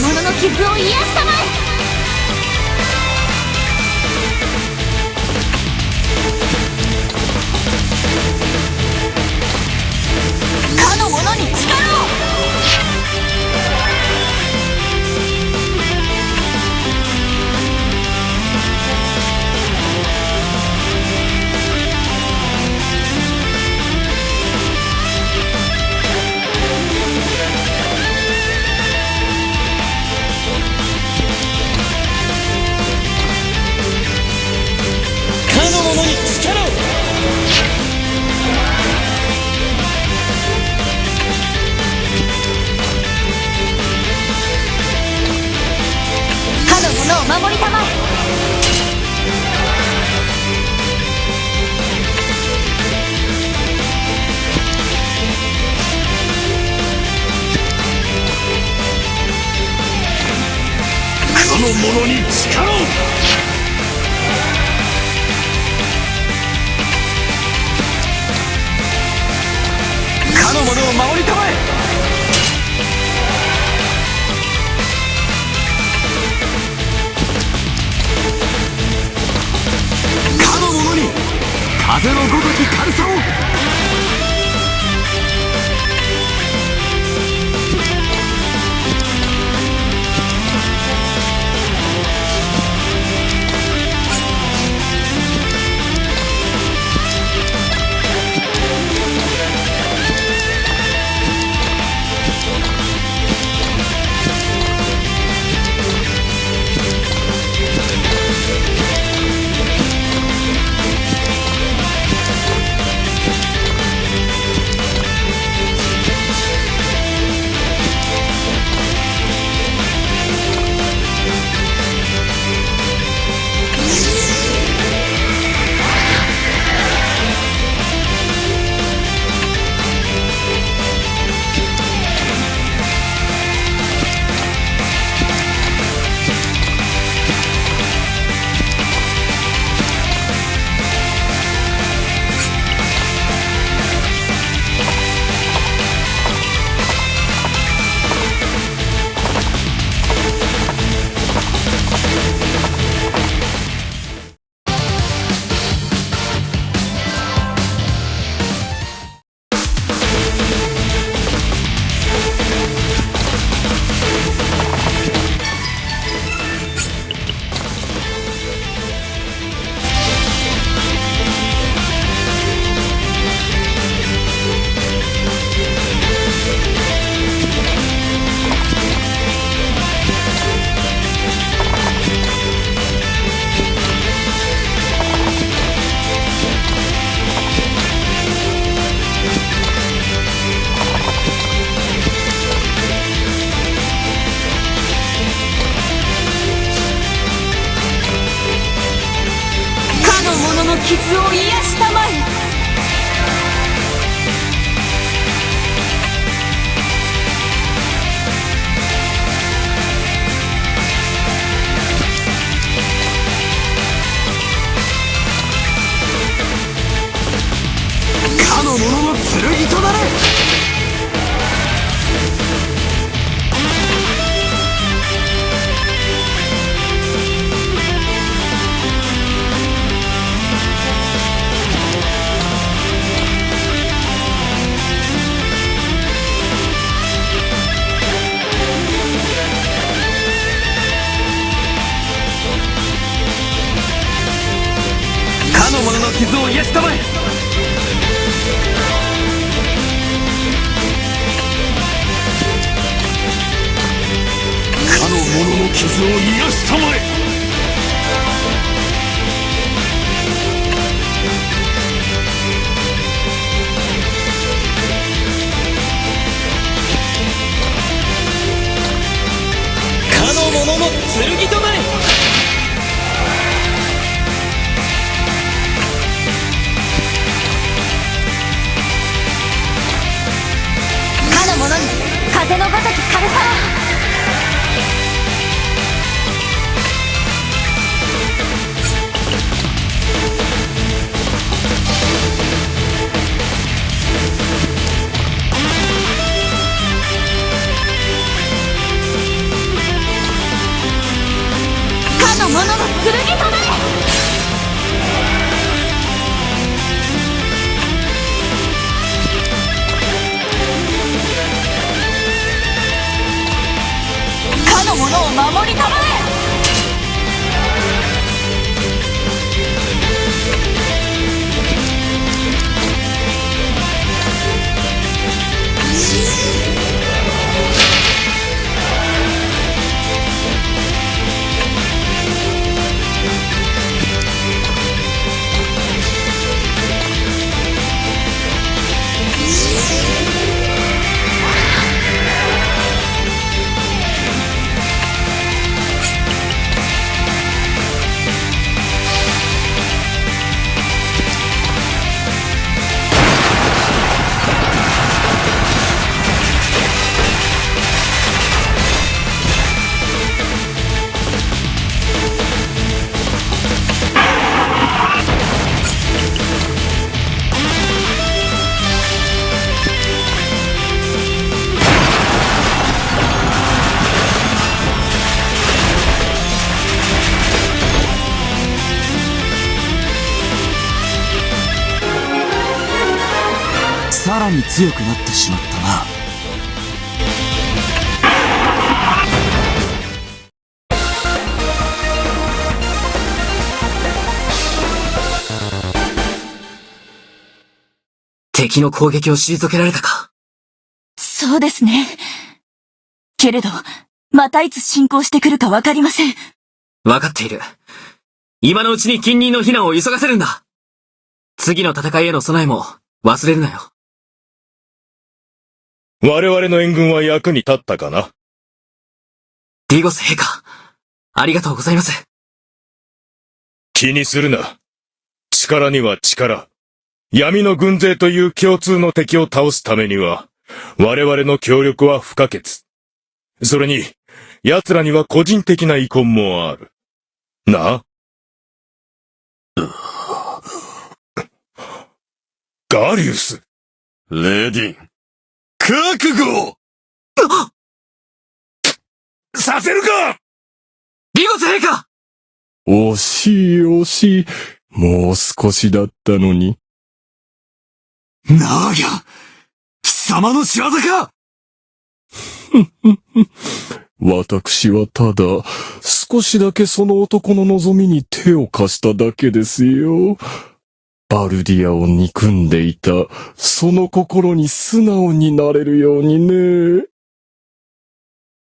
者の傷を癒したまえ。かの者に力を。守りたまえ。かの者に力を。かの者を守りたまえ。風のごとき軽さを。傷を癒したまえ。かの者の剣となれ。かの者の傷を癒したまえ。かの者の傷を癒したまえ。かの者の剣となれ。者に風のごとき軽さを。者の剣となれ。かの者を守りたまえ。さらに強くなってしまったな。敵の攻撃を退けられたか。そうですね。けれど、またいつ進行してくるかわかりません。わかっている。今のうちに近隣の避難を急がせるんだ。次の戦いへの備えも忘れるなよ。我々の援軍は役に立ったかな？ディゴス陛下、ありがとうございます。気にするな。力には力。闇の軍勢という共通の敵を倒すためには、我々の協力は不可欠。それに、奴らには個人的な遺恨もある。な？ガリウス。レディン。覚悟させるか！ディゴス陛下！惜しい惜しい。もう少しだったのに。なあぎゃ、貴様の仕業か！私はただ、少しだけその男の望みに手を貸しただけですよ。バルディアを憎んでいた、その心に素直になれるようにね。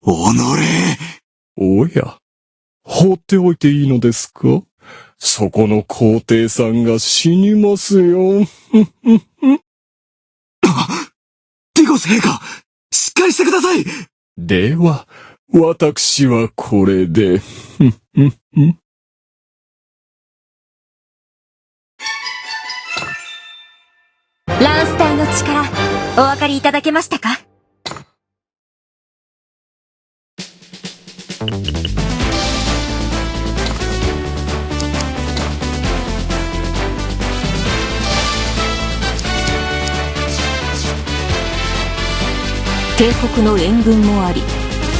おや、放っておいていいのですか？そこの皇帝さんが死にますよ。ディゴス陛下、しっかりしてください！では、私はこれで。ランス隊の力、お分かりいただけましたか？帝国の援軍もあり、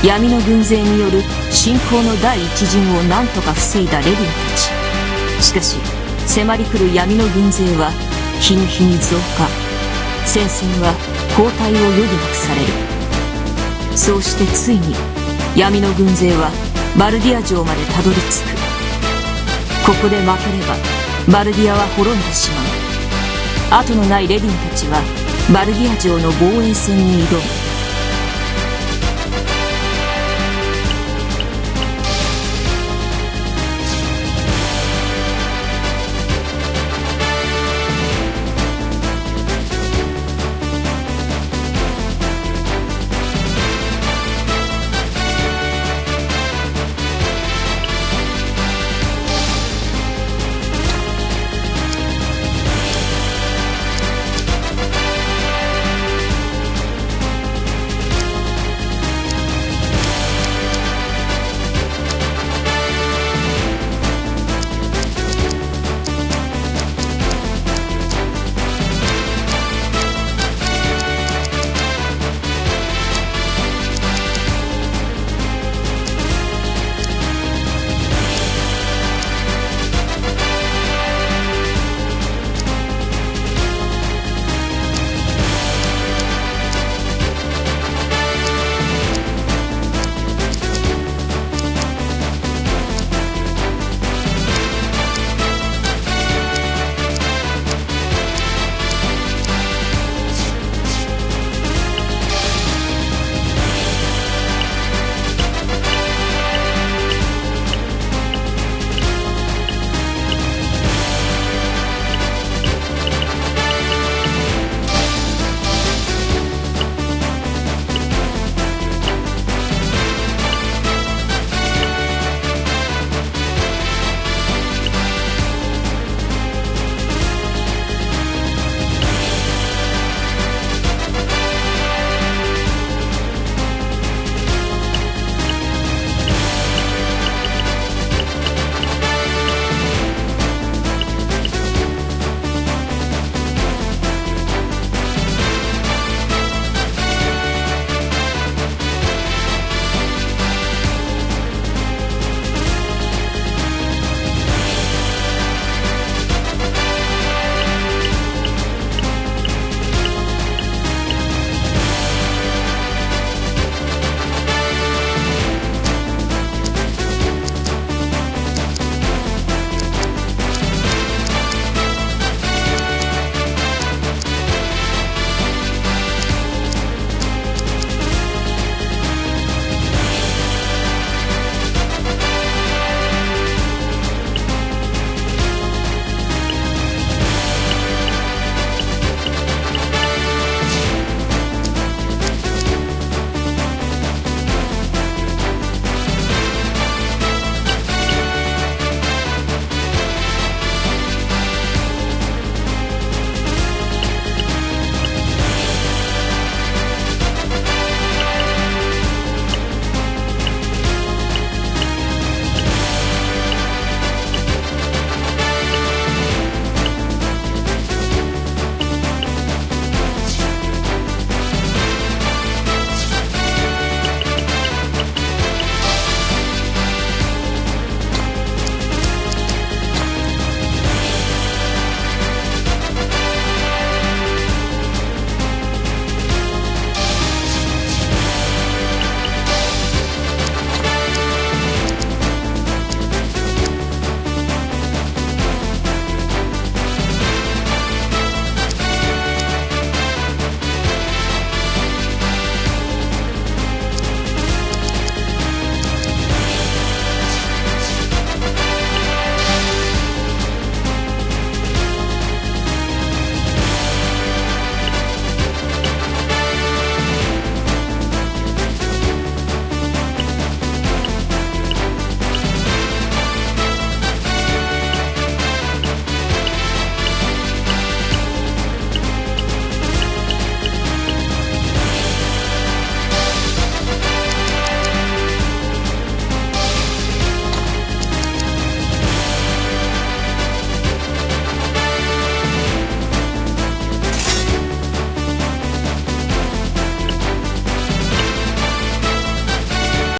闇の軍勢による侵攻の第一陣を何とか防いだレディンたち。しかし、迫り来る闇の軍勢は日に日に増加。戦線は後退を余儀なくされる。そうしてついに闇の軍勢はバルディア城までたどり着く。ここで負ければバルディアは滅んでしまう。後のないレディンたちはバルディア城の防衛戦に挑む。